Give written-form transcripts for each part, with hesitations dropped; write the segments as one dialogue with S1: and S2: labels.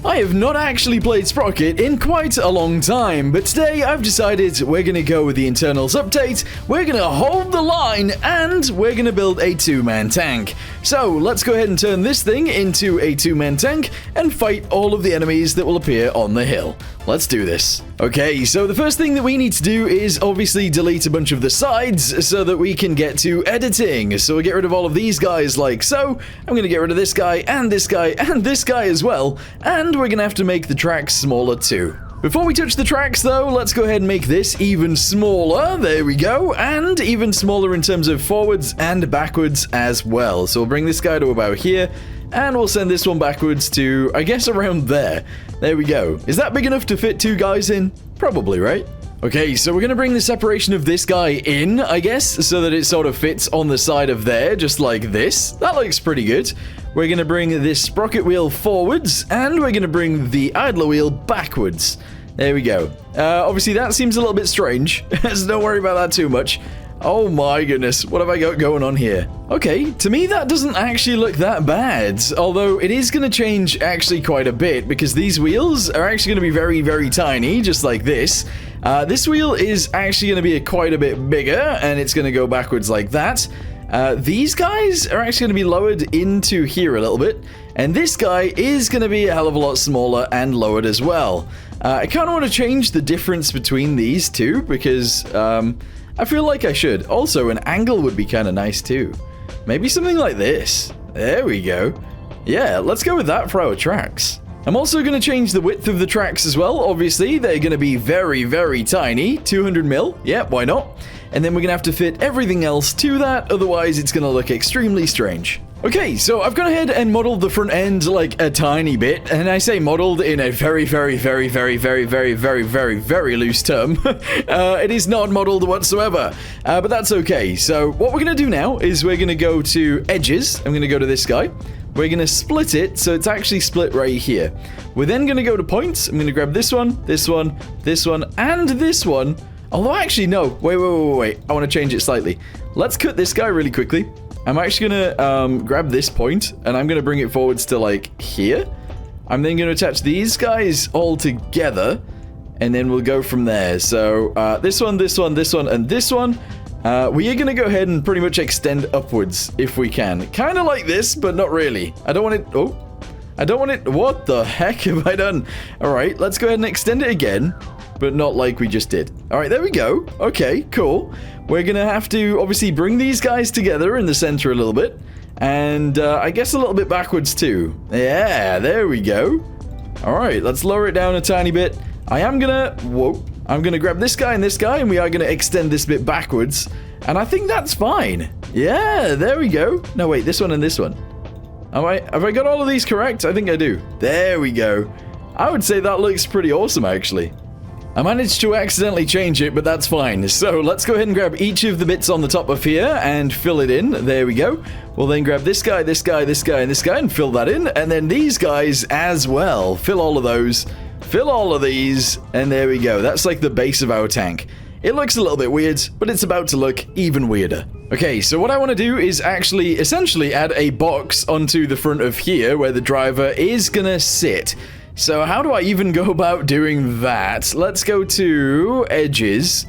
S1: I have not actually played Sprocket in quite a long time, but today I've decided we're going to go with the internals update, we're going to hold the line, and we're going to build a two-man tank. So let's go ahead and turn this thing into a two-man tank and fight all of the enemies that will appear on the hill. Let's do this. Okay, so the first thing that we need to do is obviously delete a bunch of the sides so that we can get to editing. So we'll get rid of all of these guys like so. I'm going to get rid of this guy and this guy and this guy as well. And we're going to have to make the tracks smaller too. Before we touch the tracks though, let's go ahead and make this even smaller. There we go. And even smaller in terms of forwards and backwards as well. So we'll bring this guy to about here. And we'll send this one backwards to, I guess, around there. There we go. Is that big enough to fit two guys in? Probably, right? Okay, so we're going to bring the separation of this guy in, I guess, so that it sort of fits on the side of there, just like this. That looks pretty good. We're going to bring this sprocket wheel forwards, and we're going to bring the idler wheel backwards. There we go. Obviously, that seems a little bit strange, so don't worry about that too much. Oh my goodness, what have I got going on here? Okay, to me that doesn't actually look that bad, although it is going to change actually quite a bit because these wheels are actually going to be very, very tiny, just like this. This wheel is actually going to be quite a bit bigger, and it's going to go backwards like that. These guys are actually going to be lowered into here a little bit, and this guy is going to be a hell of a lot smaller and lowered as well. I kind of want to change the difference between these two because I feel like I should. Also, an angle would be kind of nice too. Maybe something like this. There we go. Yeah, let's go with that for our tracks. I'm also going to change the width of the tracks as well. Obviously, they're going to be very, very tiny. 200 mil. Yeah, why not? And then we're going to have to fit everything else to that. Otherwise, it's going to look extremely strange. Okay, so I've gone ahead and modeled the front end like a tiny bit, and I say modeled in a very, very, very, very, very, very, very, very, very loose term. It is not modeled whatsoever, but that's okay. So what we're going to do now is we're going to go to edges. I'm going to go to this guy. We're going to split it, so it's actually split right here. We're then going to go to points. I'm going to grab this one, this one, this one, and this one. Although actually, no. Wait. I want to change it slightly. Let's cut this guy really quickly. I'm actually going to grab this point, and I'm going to bring it forwards to, like, here. I'm then going to attach these guys all together, and then we'll go from there. So, this one, this one, this one, and this one. We are going to go ahead and pretty much extend upwards, if we can. Kind of like this, but not really. I don't want it... Oh. I don't want it... What the heck have I done? All right, let's go ahead and extend it again, but not like we just did. All right, there we go. Okay, cool. We're going to have to obviously bring these guys together in the center a little bit. And I guess a little bit backwards too. Yeah, there we go. All right, let's lower it down a tiny bit. I am going to... Whoa. I'm going to grab this guy, and we are going to extend this bit backwards. And I think that's fine. Yeah, there we go. No, wait, this one and this one. Have I got all of these correct? I think I do. There we go. I would say that looks pretty awesome, actually. I managed to accidentally change it, but that's fine. So let's go ahead and grab each of the bits on the top of here and fill it in. There we go. We'll then grab this guy, this guy, this guy, and this guy and fill that in. And then these guys as well. Fill all of those. Fill all of these. And there we go. That's like the base of our tank. It looks a little bit weird, but it's about to look even weirder. Okay, so what I want to do is actually essentially add a box onto the front of here where the driver is gonna sit. So how do I even go about doing that? Let's go to edges.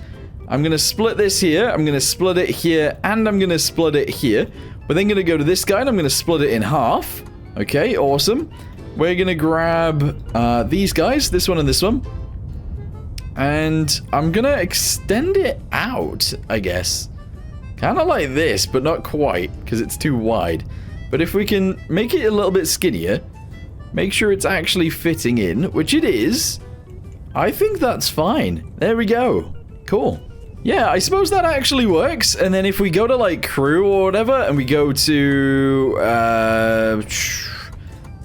S1: I'm going to split this here. I'm going to split it here. And I'm going to split it here. We're then going to go to this guy and I'm going to split it in half. Okay, awesome. We're going to grab these guys. This one and this one. And I'm going to extend it out, I guess. Kind of like this, but not quite because it's too wide. But if we can make it a little bit skinnier... Make sure it's actually fitting in, which it is. I think that's fine. There we go. Cool. Yeah, I suppose that actually works. And then if we go to, like, crew or whatever, and we go to... I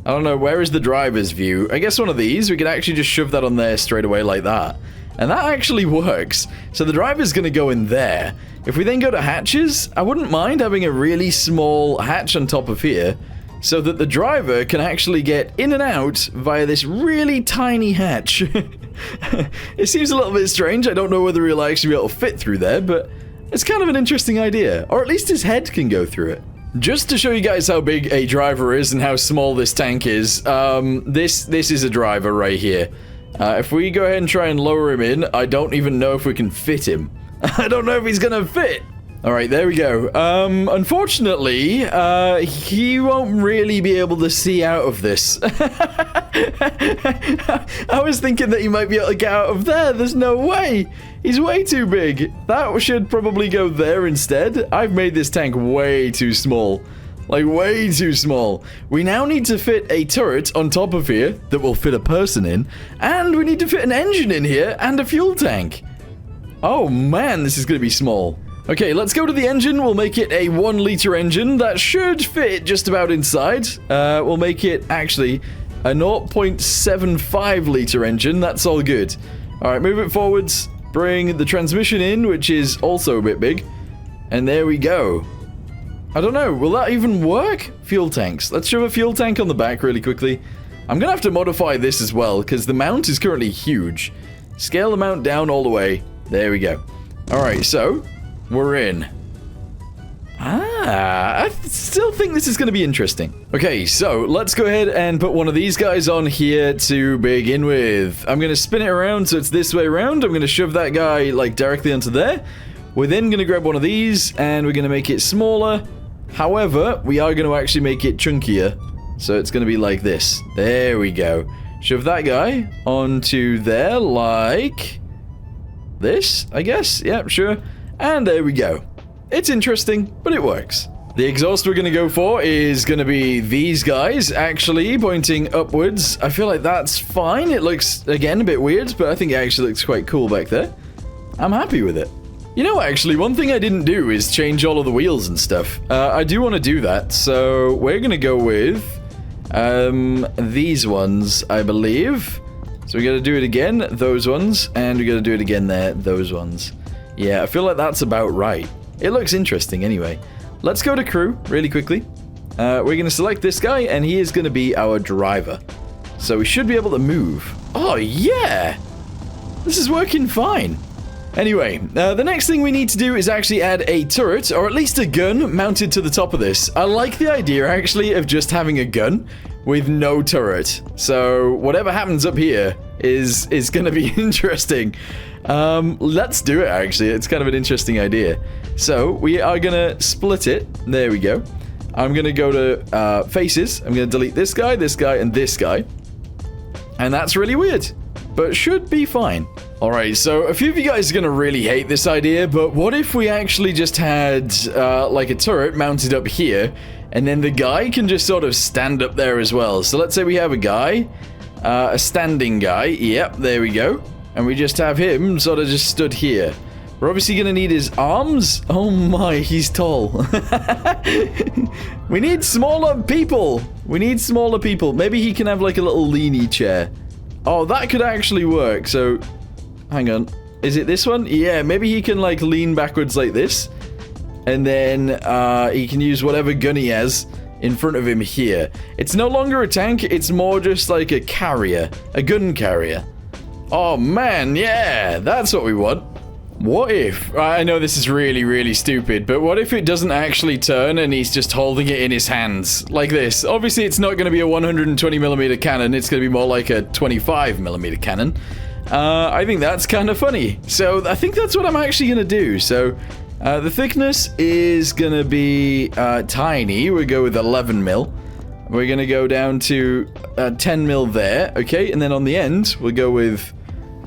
S1: don't know, where is the driver's view? I guess one of these. We could actually just shove that on there straight away like that. And that actually works. So the driver's going to go in there. If we then go to hatches, I wouldn't mind having a really small hatch on top of here. So that the driver can actually get in and out via this really tiny hatch. It seems a little bit strange. I don't know whether he'll actually be able to fit through there, but it's kind of an interesting idea. Or at least his head can go through it. Just to show you guys how big a driver is and how small this tank is, this is a driver right here. If we go ahead and try and lower him in, I don't even know if we can fit him. I don't know if he's gonna fit. All right, there we go. Unfortunately, he won't really be able to see out of this. I was thinking that he might be able to get out of there. There's no way. He's way too big. That should probably go there instead. I've made this tank way too small. Like, way too small. We now need to fit a turret on top of here that will fit a person in. And we need to fit an engine in here and a fuel tank. Oh, man, this is going to be small. Okay, let's go to the engine. We'll make it a 1-liter engine. That should fit just about inside. We'll make it, actually, a 0.75-liter engine. That's all good. All right, move it forwards. Bring the transmission in, which is also a bit big. And there we go. I don't know. Will that even work? Fuel tanks. Let's shove a fuel tank on the back really quickly. I'm going to have to modify this as well, because the mount is currently huge. Scale the mount down all the way. There we go. All right, so we're in. I still think this is going to be interesting. Okay, so let's go ahead and put one of these guys on here to begin with. I'm going to spin it around so it's this way around. I'm going to shove that guy like directly onto there. We're then going to grab one of these and we're going to make it smaller. However, we are going to actually make it chunkier. So it's going to be like this. There we go. Shove that guy onto there like this, I guess. Yep, sure. And there we go. It's interesting, but it works. The exhaust we're going to go for is going to be these guys, actually, pointing upwards. I feel like that's fine. It looks, again, a bit weird, but I think it actually looks quite cool back there. I'm happy with it. You know, actually, one thing I didn't do is change all of the wheels and stuff. I do want to do that, so we're going to go with these ones, I believe. So we got to do it again, those ones, and we got to do it again there, those ones. Yeah, I feel like that's about right. It looks interesting anyway. Let's go to crew really quickly. We're going to select this guy, and he is going to be our driver. So we should be able to move. Oh, yeah! This is working fine. Anyway, the next thing we need to do is actually add a turret, or at least a gun, mounted to the top of this. I like the idea, actually, of just having a gun with no turret. So whatever happens up here is going to be interesting. Let's do it, actually. It's kind of an interesting idea. So we are going to split it. There we go. I'm going to go to faces. I'm going to delete this guy, and this guy. And that's really weird, but should be fine. Alright, so a few of you guys are going to really hate this idea, but what if we actually just had like a turret mounted up here, and then the guy can just sort of stand up there as well. So let's say we have a guy, a standing guy. Yep, there we go. And we just have him sort of just stood here. We're obviously going to need his arms. Oh my, he's tall. We need smaller people. We need smaller people. Maybe he can have like a little leany chair. Oh, that could actually work. So, hang on. Is it this one? Yeah, maybe he can like lean backwards like this. And then he can use whatever gun he has in front of him here. It's no longer a tank. It's more just like a carrier. A gun carrier. Oh man, yeah, that's what we want. What if, I know this is really, really stupid, but what if it doesn't actually turn and he's just holding it in his hands like this? Obviously, it's not going to be a 120mm cannon. It's going to be more like a 25mm cannon. I think that's kind of funny. So I think that's what I'm actually going to do. So the thickness is going to be tiny. We'll go with 11mm. We're going to go down to 10mm there. Okay, and then on the end, we'll go with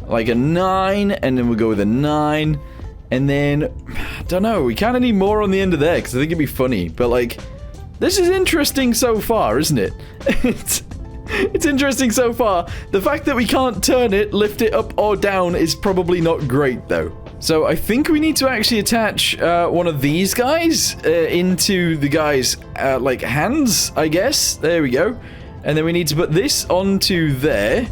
S1: like a 9, and then we'll go with a 9, and then, I don't know, we kind of need more on the end of there, because I think it'd be funny, but like, this is interesting so far, isn't it? It's interesting so far. The fact that we can't turn it, lift it up or down is probably not great, though. So I think we need to actually attach one of these guys into the guy's, like, hands, I guess. There we go. And then we need to put this onto there,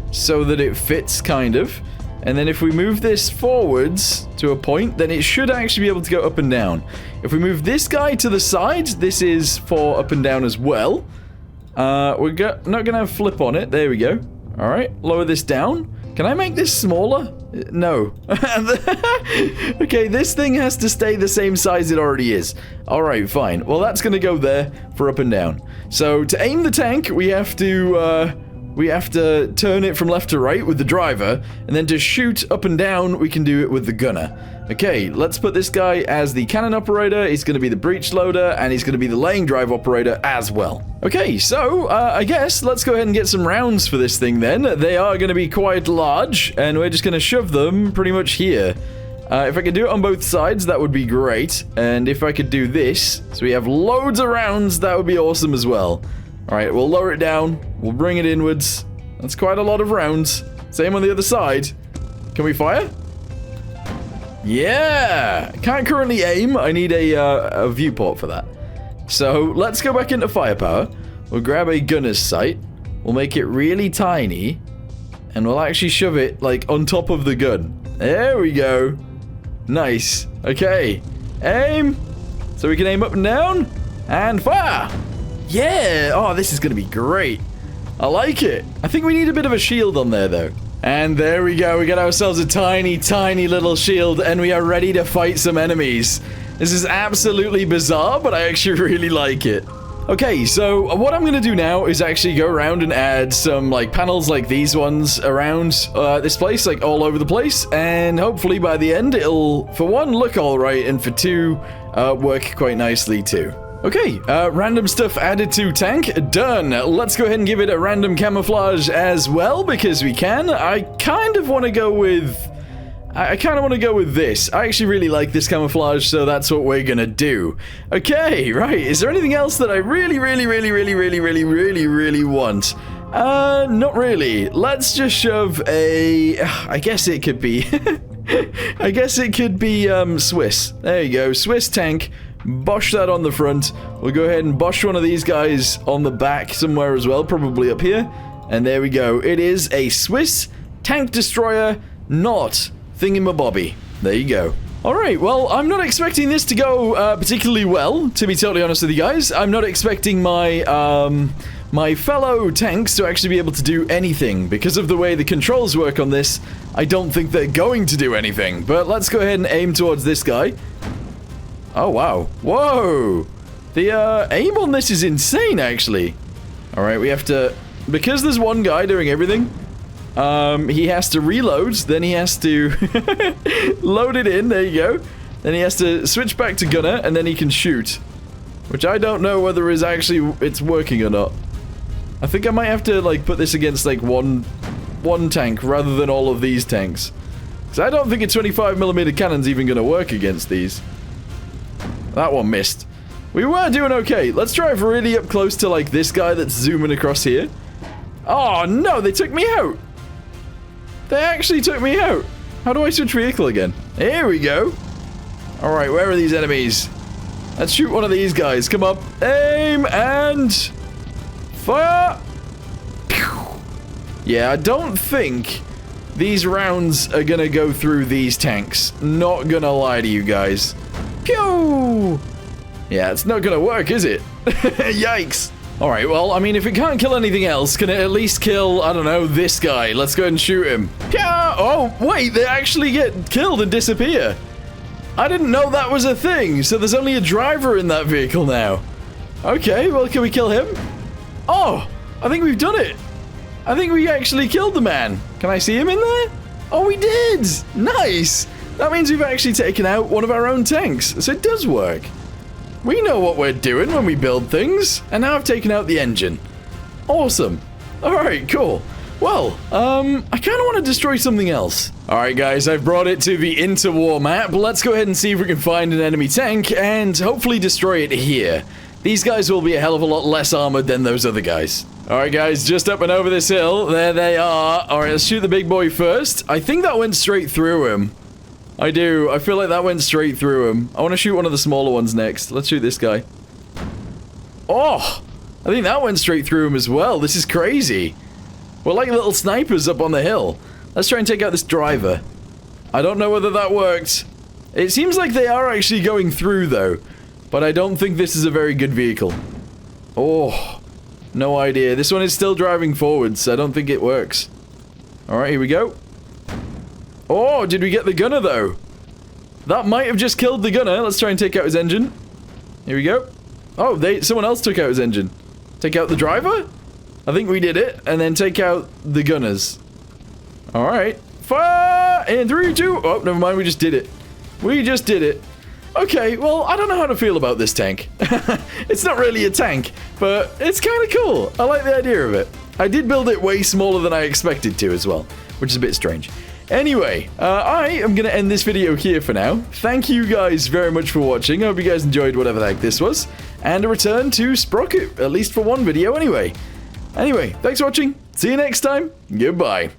S1: so that it fits, kind of. And then if we move this forwards to a point, then it should actually be able to go up and down. If we move this guy to the side, this is for up and down as well. We're not going to have flip on it. There we go. All right, lower this down. Can I make this smaller? No. Okay, this thing has to stay the same size it already is. Alright, fine. Well, that's gonna go there for up and down. So, to aim the tank, we have to turn it from left to right with the driver, and then to shoot up and down, we can do it with the gunner. Okay, let's put this guy as the cannon operator, he's going to be the breech loader, and he's going to be the laying drive operator as well. Okay, so, I guess let's go ahead and get some rounds for this thing then. They are going to be quite large, and we're just going to shove them pretty much here. If I could do it on both sides, that would be great. And if I could do this, so we have loads of rounds, that would be awesome as well. Alright, we'll lower it down, we'll bring it inwards. That's quite a lot of rounds. Same on the other side. Can we fire? Yeah! Can't currently aim. I need a viewport for that. So, let's go back into firepower. We'll grab a gunner's sight. We'll make it really tiny. And we'll actually shove it, like, on top of the gun. There we go. Nice. Okay. Aim. So we can aim up and down. And fire! Yeah! Oh, this is going to be great. I like it. I think we need a bit of a shield on there, though. And there we go. We got ourselves a tiny, tiny little shield, and we are ready to fight some enemies. This is absolutely bizarre, but I actually really like it. Okay, so what I'm going to do now is actually go around and add some, like, panels like these ones around this place, like, all over the place. And hopefully by the end, it'll, for one, look all right, and for two, work quite nicely, too. Okay, random stuff added to tank, done. Let's go ahead and give it a random camouflage as well, because we can. I kind of want to go with this. I actually really like this camouflage, so that's what we're gonna do. Okay, right. Is there anything else that I really want? Not really. Let's just shove a... I guess it could be... I guess it could be, Swiss. There you go, Swiss tank. Bosh that on the front. We'll go ahead and bosh one of these guys on the back somewhere as well, probably up here. And there we go. It is a Swiss tank destroyer, not thingamabobby. There you go. Alright, well, I'm not expecting this to go particularly well, to be totally honest with you guys. I'm not expecting my my fellow tanks to actually be able to do anything. Because of the way the controls work on this, I don't think they're going to do anything. But let's go ahead and aim towards this guy. Oh, wow. Whoa! The aim on this is insane, actually. Alright, we have to... Because there's one guy doing everything, he has to reload, then he has to load it in, there you go. Then he has to switch back to gunner, and then he can shoot. Which I don't know whether it's working or not. I think I might have to, like, put this against, like, one tank rather than all of these tanks. Because I don't think a 25mm cannon's even going to work against these. That one missed. We were doing okay. Let's drive really up close to, like, this guy that's zooming across here. Oh, no, they took me out. They actually took me out. How do I switch vehicle again? Here we go. Alright, where are these enemies? Let's shoot one of these guys. Come up. Aim and... fire! Pew. Yeah, I don't think these rounds are gonna go through these tanks. Not gonna lie to you guys. Pew! Yeah, it's not gonna work, is it? Yikes. Alright, well, I mean, if it can't kill anything else, can it at least kill, I don't know, this guy? Let's go ahead and shoot him. Yeah! Oh, wait, they actually get killed and disappear. I didn't know that was a thing, so there's only a driver in that vehicle now. Okay, well, can we kill him? Oh, I think we've done it. I think we actually killed the man. Can I see him in there? Oh, we did! Nice! That means we've actually taken out one of our own tanks, so it does work. We know what we're doing when we build things, and now I've taken out the engine. Awesome. Alright, cool. Well, I kind of want to destroy something else. Alright guys, I've brought it to the interwar map. Let's go ahead and see if we can find an enemy tank, and hopefully destroy it here. These guys will be a hell of a lot less armored than those other guys. Alright guys, just up and over this hill. There they are. Alright, let's shoot the big boy first. I think that went straight through him. I do. I feel like that went straight through him. I want to shoot one of the smaller ones next. Let's shoot this guy. Oh! I think that went straight through him as well. This is crazy. We're like little snipers up on the hill. Let's try and take out this driver. I don't know whether that worked. It seems like they are actually going through, though. But I don't think this is a very good vehicle. Oh, no idea. This one is still driving forwards, so I don't think it works. Alright, here we go. Oh, did we get the gunner, though? That might have just killed the gunner. Let's try and take out his engine. Here we go. Oh, someone else took out his engine. Take out the driver? I think we did it. And then take out the gunners. Alright. Fire! In 3, 2... Oh, never mind. We just did it. We just did it. Okay, well, I don't know how to feel about this tank. It's not really a tank, but it's kind of cool. I like the idea of it. I did build it way smaller than I expected to as well, which is a bit strange. Anyway, I am going to end this video here for now. Thank you guys very much for watching. I hope you guys enjoyed whatever the heck this was. And a return to Sprocket, at least for one video anyway. Anyway, thanks for watching. See you next time. Goodbye.